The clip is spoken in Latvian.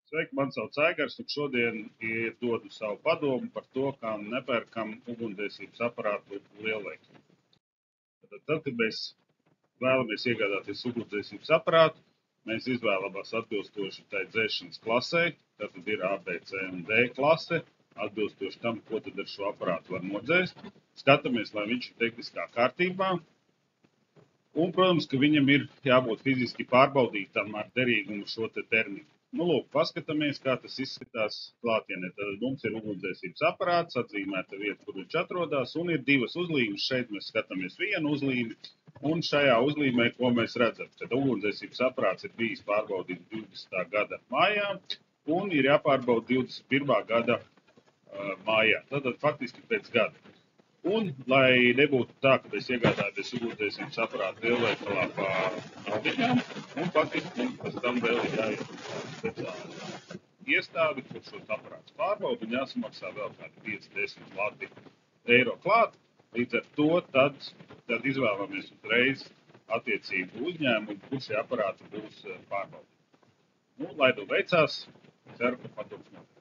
Sveiki, man sauc Aigars, un šodien dodu savu padomu par to, kā nepērkam ugunsdzēsības aparātu lielveikalos. Tad, kad mēs vēlamies iegādāties ugunsdzēsības aparātu, mēs izvēlamies atbilstoši tai dzēšanas klasē. Tad ir A, B, C un D klase, atbilstoši tam, ko tad ar šo aparātu var nodzēst. Skatāmies, lai viņš ir tehniskā kārtībā. Un, protams, ka viņam ir jābūt fiziski pārbaudītam ar derīgumu šo termiņu. Lūk, paskatāmies, kā tas izskatās klātienē. Tad mums ir ugunsdzēsības aparāts, atzīmēta vieta, kur viņš atrodas, un ir divas uzlīmes. Šeit mēs skatāmies vienu uzlīmi, un šajā uzlīmē, ko mēs redzam, tad ugunsdzēsības aparāts ir bijis pārbaudīts 20. gada mājā, un ir jāpārbauda 21. gada mājā. Tad faktiski pēc gada. Un, lai nebūtu tā, ka mēs iegādājamies ugunsdzēsības aparātu lielveikalā pa naudiņām, un faktiski mums pēc tam vēl ir jāiet speciāli iestādi, kur šos aparātus pārbauda, un jāsamaksā vēl kādi 5–10 eiro klāt. Līdz ar to tad izvēlamies uzreiz attiecīgu uzņēmumu, kur šie aparāti būs pārbaudīti. Lai veicās, ceru, ka padoms notiek.